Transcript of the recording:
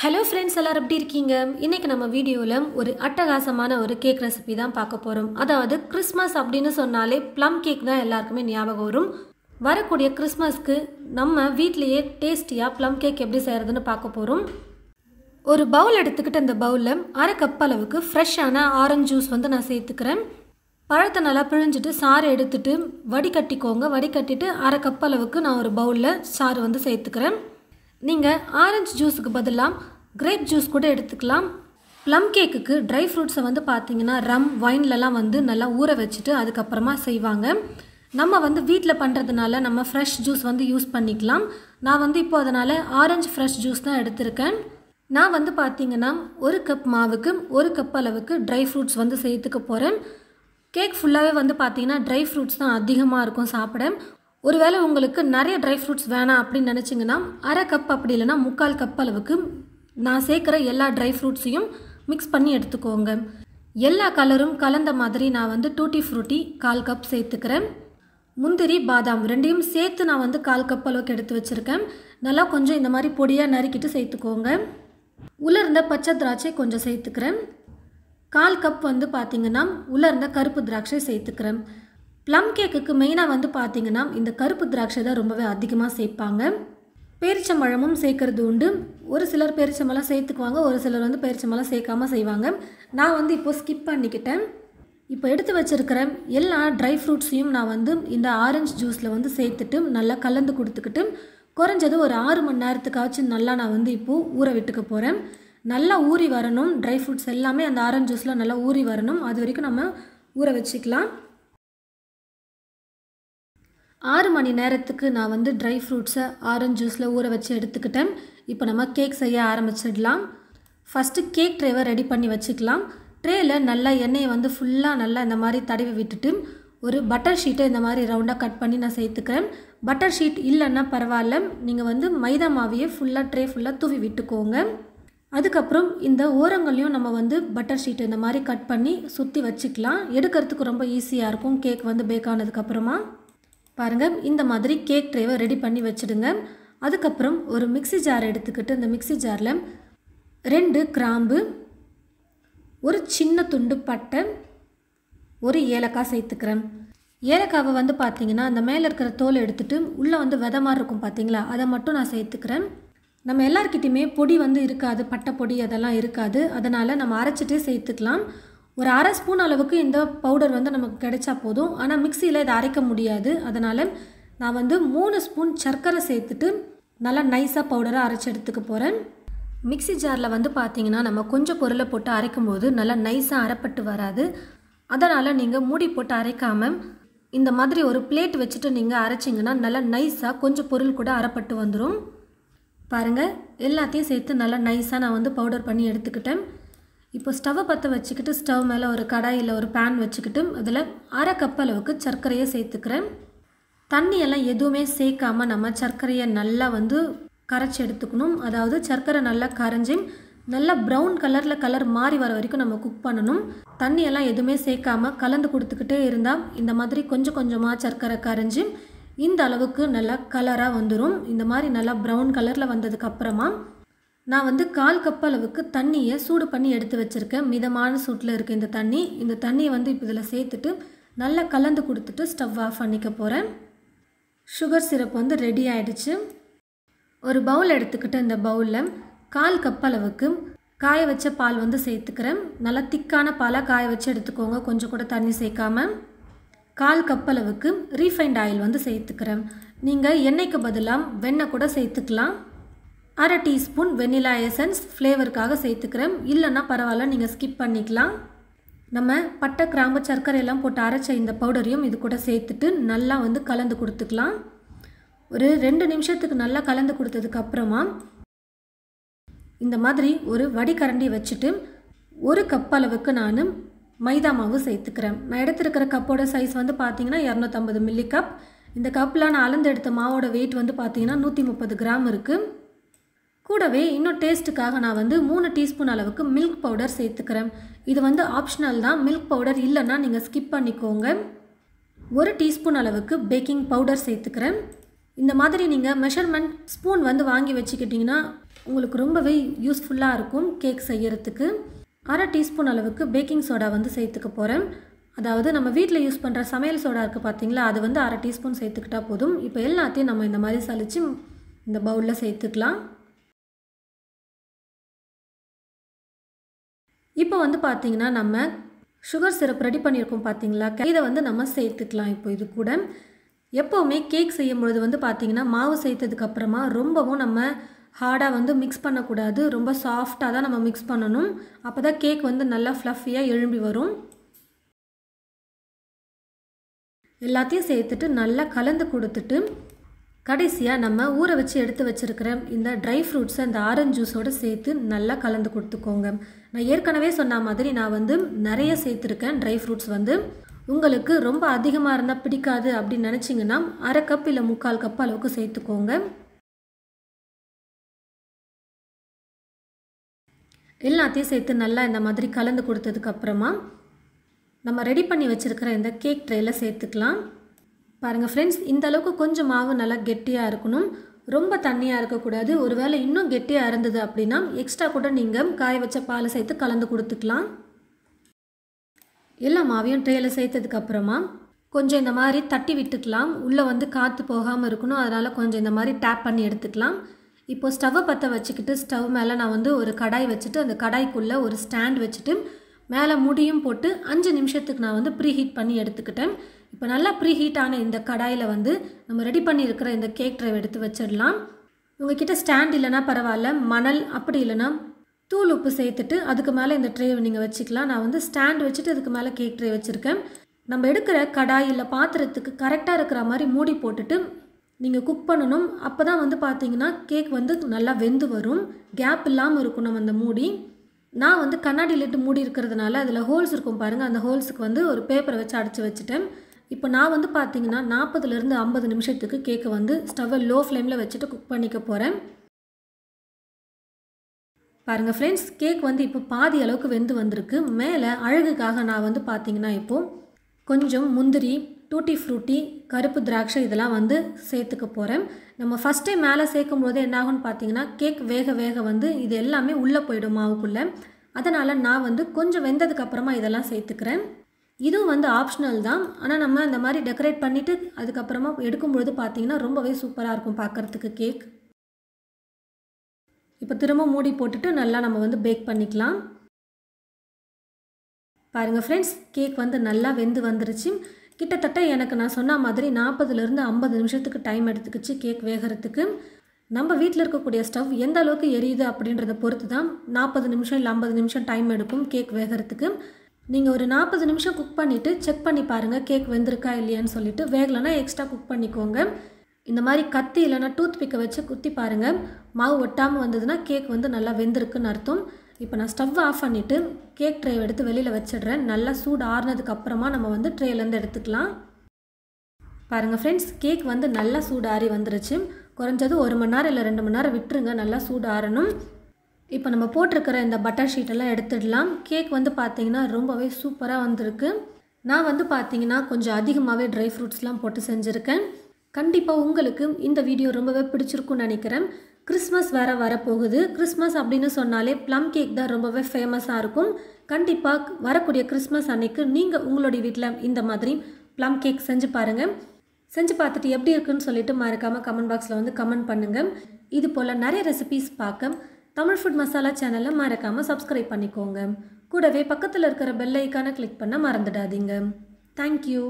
Hello friends, எல்லாரும் எப்படி இருக்கீங்க? இன்றைக்கி நம்ம வீடியோவில் ஒரு அட்டகாசமான ஒரு கேக் ரெசிபி தான் பார்க்க போகிறோம். அதாவது கிறிஸ்மஸ் அப்படின்னு சொன்னாலே ப்ளம் கேக் தான் எல்லாருக்குமே ஞாபகம் வரும். வரக்கூடிய கிறிஸ்மஸ்க்கு நம்ம வீட்லேயே டேஸ்டியாக ப்ளம் கேக் எப்படி செய்கிறதுன்னு பார்க்க போகிறோம். ஒரு பவுல் எடுத்துக்கிட்டு அந்த பவுலில் 1/2 கப் அளவுக்கு ஃப்ரெஷ்ஷான ஆரஞ்சு ஜூஸ் நான் சேர்த்துக்கிறேன். பழத்தை நல்லா பிழிஞ்சிட்டு சாறு எடுத்துட்டு வடிகட்டிக்கோங்க. வடிகட்டிட்டு 1/2 கப் அளவுக்கு நான் ஒரு பவுலில் சாறு சேர்த்துக்கிறேன். நீங்கள் ஆரஞ்சு ஜூஸுக்கு பதிலாக கிரேப் ஜூஸ் கூட எடுத்துக்கலாம். ப்ளம் கேக்குக்கு ட்ரை ஃப்ரூட்ஸை பார்த்தீங்கன்னா ரம் வைன்லலாம் நல்லா ஊற வச்சுட்டு அதுக்கப்புறமா செய்வாங்க. நம்ம வீட்டில் பண்ணுறதுனால நம்ம ஃப்ரெஷ் ஜூஸ் யூஸ் பண்ணிக்கலாம். நான் இப்போ அதனால் ஆரஞ்சு ஃப்ரெஷ் ஜூஸ் தான் எடுத்திருக்கேன். நான் பார்த்தீங்கன்னா 1 கப் மாவுக்கு 1 கப் அளவுக்கு ட்ரை ஃப்ரூட்ஸ் சேர்த்துக்க போகிறேன். கேக் ஃபுல்லாகவே பார்த்தீங்கன்னா ட்ரை ஃப்ரூட்ஸ் தான் அதிகமாக இருக்கும் சாப்பிட. ஒருவேளை உங்களுக்கு நிறைய ட்ரை ஃப்ரூட்ஸ் வேணாம் அப்படின்னு நினச்சிங்கன்னா 1/2 கப் அப்படி இல்லைன்னா 3/4 கப் அளவுக்கு நான் சேர்க்குற எல்லா ட்ரை ஃப்ரூட்ஸையும் மிக்ஸ் பண்ணி எடுத்துக்கோங்க. எல்லா கலரும் கலந்த மாதிரி நான் டூட்டி ஃப்ரூட்டி 1/4 கப் சேர்த்துக்கிறேன். முந்திரி பாதாம் ரெண்டையும் சேர்த்து நான் 1/4 கப் அளவுக்கு எடுத்து வச்சுருக்கேன். நல்லா கொஞ்சம் இந்த மாதிரி பொடியாக நறுக்கிட்டு சேர்த்துக்கோங்க. உலர்ந்த பச்சை திராட்சை கொஞ்சம் சேர்த்துக்கிறேன். 1/4 கப் பார்த்தீங்கன்னா உலர்ந்த கருப்பு திராட்சை சேர்த்துக்கிறேன். ப்ளம் கேக்குக்கு மெயினாக பார்த்தீங்கன்னா இந்த கருப்பு திராட்சை தான் ரொம்பவே அதிகமாக சேர்ப்பாங்க. பேரிச்சம்பழமும் சேர்க்கறது உண்டு. ஒரு சிலர் பேரிச்சம்பழம் சேர்த்துக்குவாங்க, ஒரு சிலர் பேரிச்சம்பழம் சேர்க்காமல் செய்வாங்க. நான் இப்போ ஸ்கிப் பண்ணிக்கிட்டேன். இப்போ எடுத்து வச்சுருக்கிற எல்லா ட்ரை ஃப்ரூட்ஸையும் நான் இந்த ஆரஞ்சு ஜூஸில் சேர்த்துட்டு நல்லா கலந்து கொடுத்துக்கிட்டு குறைஞ்சது ஒரு 6 மணி நேரத்துக்காச்சும் நல்லா நான் இப்போது ஊற விட்டுக்க போகிறேன். நல்லா ஊறி வரணும். ட்ரை ஃப்ரூட்ஸ் எல்லாமே அந்த ஆரஞ்சு ஜூஸில் நல்லா ஊறி வரணும். அது வரைக்கும் நம்ம ஊற வச்சுக்கலாம். 6 மணி நேரத்துக்கு நான் ட்ரை ஃப்ரூட்ஸை ஆரஞ்சு ஜூஸில் ஊற வச்சு எடுத்துக்கிட்டேன். இப்போ நம்ம கேக் செய்ய ஆரம்பிச்சிடலாம். ஃபஸ்ட்டு கேக் ட்ரேவை ரெடி பண்ணி வச்சுக்கலாம். ட்ரேயில் நல்லா எண்ணெயை ஃபுல்லாக நல்லா இந்த மாதிரி தடவி விட்டுட்டு ஒரு பட்டர் ஷீட்டை இந்த மாதிரி ரவுண்டாக கட் பண்ணி நான் சேர்த்துக்கிறேன். பட்டர் ஷீட் இல்லைன்னா பரவாயில்ல, நீங்கள் மைதா மாவையே ஃபுல்லாக ட்ரே ஃபுல்லாக தூவி விட்டுக்கோங்க. அதுக்கப்புறம் இந்த ஓரங்களையும் நம்ம பட்டர் ஷீட்டை இந்த மாதிரி கட் பண்ணி சுற்றி வச்சுக்கலாம். எடுக்கிறதுக்கு ரொம்ப ஈஸியாக இருக்கும். கேக் பேக் ஆனதுக்கப்புறமா பாருங்கள், இந்த மாதிரி கேக் ட்ரேவை ரெடி பண்ணி வச்சுடுங்க. அதுக்கப்புறம் ஒரு மிக்ஸி ஜார் எடுத்துக்கிட்டு இந்த மிக்ஸி ஜாரில் 2 கிராம்பு, ஒரு சின்ன துண்டு பட்டை, ஒரு ஏலக்காய் சேர்த்துக்கிறேன். ஏலக்காவை பார்த்தீங்கன்னா அந்த மேலே இருக்கிற தோலை எடுத்துகிட்டு உள்ளே விதை மாதிரி இருக்கும் பார்த்தீங்களா, அதை மட்டும் நான் சேர்த்துக்கிறேன். நம்ம எல்லாருக்கிட்டையுமே பொடி இருக்காது, பட்டை பொடி அதெல்லாம் இருக்காது. அதனால் நம்ம அரைச்சிட்டே சேர்த்துக்கலாம். ஒரு 1/2 ஸ்பூன் அளவுக்கு இந்த பவுடர் நமக்கு கிடைச்சா போதும். ஆனால் மிக்சியில் இதை அரைக்க முடியாது. அதனால் நான் 3 ஸ்பூன் சர்க்கரை சேர்த்துட்டு நல்லா நைஸாக பவுடராக அரைச்சி எடுத்துக்க போகிறேன். மிக்ஸி ஜாரில் பார்த்தீங்கன்னா நம்ம கொஞ்சம் பொருளை போட்டு அரைக்கும் போது நல்லா நைஸாக அரைப்பட்டு வராது. அதனால் நீங்கள் மூடி போட்டு அரைக்காமல் இந்த மாதிரி ஒரு பிளேட் வச்சுட்டு நீங்கள் அரைச்சிங்கன்னா நல்லா நைஸாக கொஞ்சம் பொருள் கூட அரைப்பட்டு வந்துடும். பாருங்கள், எல்லாத்தையும் சேர்த்து நல்லா நைஸாக நான் பவுடர் பண்ணி எடுத்துக்கிட்டேன். இப்போ ஸ்டவ்வை பற்ற வச்சுக்கிட்டு ஸ்டவ் மேலே ஒரு கடாயில் ஒரு பேன் வச்சுக்கிட்டு அதில் 1/2 கப் அளவுக்கு சர்க்கரையை சேர்த்துக்கிறேன். தண்ணியெல்லாம் எதுவுமே சேர்க்காமல் நம்ம சர்க்கரையை நல்லா கரைச்சி எடுத்துக்கணும். அதாவது சர்க்கரை நல்லா கரைஞ்சி நல்லா ப்ரௌன் கலர் மாறி வர வரைக்கும் நம்ம குக் பண்ணணும். தண்ணியெல்லாம் எதுவுமே சேர்க்காமல் கலந்து கொடுத்துக்கிட்டே இருந்தால் இந்த மாதிரி கொஞ்சம் கொஞ்சமாக சர்க்கரை கரைஞ்சி இந்த அளவுக்கு நல்லா கலராக வந்துடும். இந்த மாதிரி நல்லா ப்ரௌன் கலரில் வந்ததுக்கப்புறமா நான் 1/4 கப் அளவுக்கு தண்ணியை சூடு பண்ணி எடுத்து வச்சுருக்கேன். மிதமான சூட்டில் இருக்குது இந்த தண்ணி. இந்த தண்ணியை இப்போ இதில் சேர்த்துட்டு நல்லா கலந்து கொடுத்துட்டு ஸ்டவ் ஆஃப் பண்ணிக்க போகிறேன். சுகர் சிரப் ரெடி ஆகிடுச்சு. ஒரு பவுல் எடுத்துக்கிட்டு இந்த பவுலில் 1/4 கப் அளவுக்கு காய வச்ச பால் சேர்த்துக்கிறேன். நல்லா திக்கான பாலாக காய வச்சு எடுத்துக்கோங்க, கொஞ்சம் கூட தண்ணி சேர்க்காமல். 1/4 கப் அளவுக்கு ரீஃபைண்ட் ஆயில் சேர்த்துக்கிறேன். நீங்கள் எண்ணெய்க்கு பதிலாக வெண்ணெய் கூட சேர்த்துக்கலாம். 1/2 டீஸ்பூன் வெனிலா எசன்ஸ் ஃப்ளேவருக்காக சேர்த்துக்கிறேன். இல்லைன்னா பரவாயில்ல, நீங்கள் ஸ்கிப் பண்ணிக்கலாம். நம்ம பட்டை கிராம்பு சர்க்கரையெல்லாம் போட்டு அரைச்ச இந்த பவுடரையும் இது கூட சேர்த்துட்டு நல்லா கலந்து கொடுத்துக்கலாம். ஒரு 2 நிமிஷத்துக்கு நல்லா கலந்து கொடுத்ததுக்கப்புறமா இந்த மாதிரி ஒரு வடிகரண்டி வச்சுட்டு 1 கப் அளவுக்கு நான் மைதா மாவு சேர்த்துக்கிறேன். நான் எடுத்துருக்கிற கப்போட சைஸ் பார்த்தீங்கன்னா 250 மில்லி கப். இந்த கப்பில் நான் அளந்து எடுத்த மாவோட வெயிட் பார்த்தீங்கன்னா 130 கிராம் இருக்குது. கூடவே இன்னும் டேஸ்ட்டுக்காக நான் 3 டீஸ்பூன் அளவுக்கு மில்க் பவுடர் சேர்த்துக்கிறேன். இது ஆப்ஷனல் தான். மில்க் பவுடர் இல்லைன்னா நீங்கள் ஸ்கிப் பண்ணிக்கோங்க. 1 டீஸ்பூன் அளவுக்கு பேக்கிங் பவுடர் சேர்த்துக்கிறேன். இந்த மாதிரி நீங்கள் மெஷர்மெண்ட் ஸ்பூன் வாங்கி வச்சுக்கிட்டிங்கன்னா உங்களுக்கு ரொம்பவே யூஸ்ஃபுல்லாக இருக்கும் கேக் செய்யறதுக்கு. 1/2 டீஸ்பூன் அளவுக்கு பேக்கிங் சோடா வந்து சேர்த்துக்க போகிறேன். அதாவது நம்ம வீட்டில் யூஸ் பண்ணுற சமையல் சோடா இருக்குது பார்த்தீங்களா, அது வந்து 1/2 டீஸ்பூன் சேர்த்துக்கிட்டா போதும். இப்போ எல்லாத்தையும் நம்ம இந்த மாதிரி சலிச்சு இந்த பவுலில் சேர்த்துக்கலாம். இப்போ வந்து பார்த்திங்கன்னா நம்ம சுகர் சிரப் ரெடி பண்ணியிருக்கோம் பார்த்தீங்களா, இதை வந்து நம்ம சேர்த்துக்கலாம். இப்போ இது கூட எப்போவுமே கேக் செய்யும்பொழுது வந்து பார்த்திங்கன்னா மாவு சேர்த்ததுக்கப்புறமா ரொம்பவும் நம்ம ஹார்டாக வந்து மிக்ஸ் பண்ணக்கூடாது. ரொம்ப சாஃப்டாக தான் நம்ம மிக்ஸ் பண்ணணும். அப்போ தான் கேக் வந்து நல்லா ஃப்ளஃபியாக எழும்பி வரும். எல்லாத்தையும் சேர்த்துட்டு நல்லா கலந்து கொடுத்துட்டு கடைசியாக நம்ம ஊற வச்சு எடுத்து வச்சுருக்கிற இந்த ட்ரை ஃப்ரூட்ஸை இந்த ஆரஞ்சு ஜூஸோடு சேர்த்து நல்லா கலந்து கொடுத்துக்கோங்க. நான் ஏற்கனவே சொன்ன மாதிரி நான் வந்து நிறைய சேர்த்துருக்கேன் ட்ரை ஃப்ரூட்ஸ் வந்து. உங்களுக்கு ரொம்ப அதிகமாக இருந்தால் பிடிக்காது அப்படின்னு நினச்சிங்கன்னா 1/2 கப் இல்லை 3/4 கப் அளவுக்கு சேர்த்துக்கோங்க. எல்லாத்தையும் சேர்த்து நல்லா இந்த மாதிரி கலந்து கொடுத்ததுக்கப்புறமா நம்ம ரெடி பண்ணி வச்சுருக்கிற இந்த கேக் ட்ரேயில் சேர்த்துக்கலாம். பாருங்கள் ஃப்ரெண்ட்ஸ், இந்த அளவுக்கு கொஞ்சம் மாவு நல்லா கெட்டியாக இருக்கணும், ரொம்ப தண்ணியாக இருக்கக்கூடாது. ஒருவேளை இன்னும் கெட்டியாக இருந்தது அப்படின்னா எக்ஸ்ட்ரா கூட நீங்கள் காய வச்ச பாலை சேர்த்து கலந்து கொடுத்துக்கலாம். எல்லா மாவையும் ட்ரேயில் சேர்த்ததுக்கப்புறமா கொஞ்சம் இந்த மாதிரி தட்டி விட்டுக்கலாம். உள்ளே வந்து காற்று போகாமல் இருக்கணும், அதனால் கொஞ்சம் இந்த மாதிரி டேப் பண்ணி எடுத்துக்கலாம். இப்போது ஸ்டவ்வை பற்ற வச்சுக்கிட்டு ஸ்டவ் மேலே நான் வந்து ஒரு கடாய் வச்சுட்டு அந்த கடாய்க்குள்ளே ஒரு ஸ்டாண்ட் வச்சுட்டு மேலே முடியும் போட்டு 5 நிமிஷத்துக்கு நான் வந்து ப்ரீ ஹீட் பண்ணி எடுத்துக்கிட்டேன். இப்போ நல்லா ப்ரீ ஹீட் ஆன இந்த கடாயில் வந்து நம்ம ரெடி பண்ணியிருக்கிற இந்த கேக் ட்ரை எடுத்து வச்சிடலாம். உங்கள்கிட்ட ஸ்டாண்ட் இல்லைனா பரவாயில்ல, மணல் அப்படி இல்லைனா தூள் உப்பு சேர்த்துட்டு அதுக்கு மேலே இந்த ட்ரேவை நீங்கள் வச்சுக்கலாம். நான் வந்து ஸ்டாண்ட் வச்சுட்டு அதுக்கு மேலே கேக் ட்ரே வச்சுருக்கேன். நம்ம எடுக்கிற கடாய் இல்லை பாத்திரத்துக்கு கரெக்டாக இருக்கிற மாதிரி மூடி போட்டுட்டு நீங்கள் குக் பண்ணணும். அப்போ தான் வந்து பார்த்தீங்கன்னா கேக் வந்து நல்லா வெந்து வரும், கேப் இல்லாமல் இருக்கணும் அந்த மூடி. நான் வந்து கண்ணாடி லிட்டு மூடி இருக்கிறதுனால அதில் ஹோல்ஸ் இருக்கும் பாருங்கள், அந்த ஹோல்ஸுக்கு வந்து ஒரு பேப்பரை வச்சு அடைச்சி வச்சுட்டேன். இப்போ நான் வந்து பார்த்தீங்கன்னா 40லேருந்து 50 நிமிஷத்துக்கு கேக்கை வந்து ஸ்டவ்வை லோ ஃப்ளேமில் வச்சுட்டு குக் பண்ணிக்க போகிறேன். பாருங்கள் ஃப்ரெண்ட்ஸ், கேக் வந்து இப்போ பாதி அளவுக்கு வெந்து வந்திருக்கு. மேலே அழகுக்காக நான் வந்து பார்த்தீங்கன்னா இப்போது கொஞ்சம் முந்திரி, டூட்டி ஃப்ரூட்டி, கருப்பு திராட்சை இதெல்லாம் வந்து சேர்த்துக்க போகிறேன். நம்ம ஃபஸ்ட்டே மேலே சேர்க்கும் போது என்ன ஆகும்னு பார்த்தீங்கன்னா கேக் வேக வேக வந்து இது எல்லாமே உள்ளே போயிடும் மாவுக்குள்ளே. அதனால் நான் வந்து கொஞ்சம் வெந்ததுக்கப்புறமா இதெல்லாம் சேர்த்துக்கிறேன். இதுவும் வந்து ஆப்ஷனல் தான், ஆனால் நம்ம இந்த மாதிரி டெக்கரேட் பண்ணிவிட்டு அதுக்கப்புறமா எடுக்கும்பொழுது பார்த்தீங்கன்னா ரொம்பவே சூப்பராக இருக்கும் பார்க்குறதுக்கு கேக். இப்போ திரும்ப மூடி போட்டுட்டு நல்லா நம்ம வந்து பேக் பண்ணிக்கலாம். பாருங்கள் ஃப்ரெண்ட்ஸ், கேக் வந்து நல்லா வெந்து வந்துருச்சு. கிட்டத்தட்ட எனக்கு நான் சொன்ன மாதிரி 40லேருந்து 50 நிமிஷத்துக்கு டைம் எடுத்துக்கிச்சு கேக் வேகிறதுக்கு. நம்ம வீட்டில் இருக்கக்கூடிய ஸ்டவ் எந்த அளவுக்கு எரியுது அப்படின்றத பொறுத்து தான் 40 நிமிஷம் இல்லை 50 நிமிஷம் டைம் எடுக்கும் கேக் வேகிறதுக்கு. நீங்கள் ஒரு 40 நிமிஷம் குக் பண்ணிவிட்டு செக் பண்ணி பாருங்கள் கேக் வெந்திருக்கா இல்லையான்னு சொல்லிவிட்டு. வேகலைன்னா எக்ஸ்ட்ரா குக் பண்ணிக்கோங்க. இந்த மாதிரி கத்தி இல்லைனா டூத் பிக்கை வச்சு குத்தி பாருங்கள், மாவு ஒட்டாமல் வந்ததுன்னா கேக் வந்து நல்லா வெந்திருக்குன்னு அர்த்தம். இப்போ நான் ஸ்டவ் ஆஃப் பண்ணிவிட்டு கேக் ட்ரே எடுத்து வெளியில் வச்சிடுறேன். நல்லா சூடு ஆறுனதுக்கப்புறமா நம்ம வந்து ட்ரேலேருந்து எடுத்துக்கலாம். பாருங்கள் ஃப்ரெண்ட்ஸ், கேக் வந்து நல்லா சூடு ஆறி வந்துருச்சு. குறைஞ்சது 1 மணி நேரம் இல்லை 2 மணி நேரம் விட்டுருங்க, நல்லா சூடு ஆறணும். இப்போ நம்ம போட்டிருக்கிற இந்த பட்டர் ஷீட்டெல்லாம் எடுத்துடலாம். கேக் வந்து பார்த்திங்கன்னா ரொம்பவே சூப்பராக வந்திருக்கு. நான் வந்து பார்த்திங்கன்னா கொஞ்சம் அதிகமாகவே ட்ரை ஃப்ரூட்ஸ்லாம் போட்டு செஞ்சுருக்கேன். கண்டிப்பாக உங்களுக்கு இந்த வீடியோ ரொம்பவே பிடிச்சிருக்குன்னு நினைக்கிறேன். கிறிஸ்மஸ் வேறு வரப்போகுது. கிறிஸ்மஸ் அப்படின்னு சொன்னாலே ப்ளம் கேக் தான் ரொம்பவே ஃபேமஸாக இருக்கும். கண்டிப்பாக வரக்கூடிய கிறிஸ்மஸ் அன்னைக்கு நீங்கள் உங்களுடைய வீட்டில் இந்த மாதிரி ப்ளம் கேக் செஞ்சு பாருங்கள். செஞ்சு பார்த்துட்டு எப்படி இருக்குன்னு சொல்லிட்டு மறக்காமல் கமெண்ட் பாக்ஸில் வந்து கமெண்ட் பண்ணுங்கள். இது போல் நிறைய ரெசிபீஸ் பார்க்க தமிழ் ஃபுட் மசாலா சேனலை மறக்காமல் சப்ஸ்கிரைப் பண்ணிக்கோங்க. கூடவே பக்கத்தில் இருக்கிற பெல் ஐக்கானை கிளிக் பண்ண மறந்துடாதீங்க. தேங்க்யூ.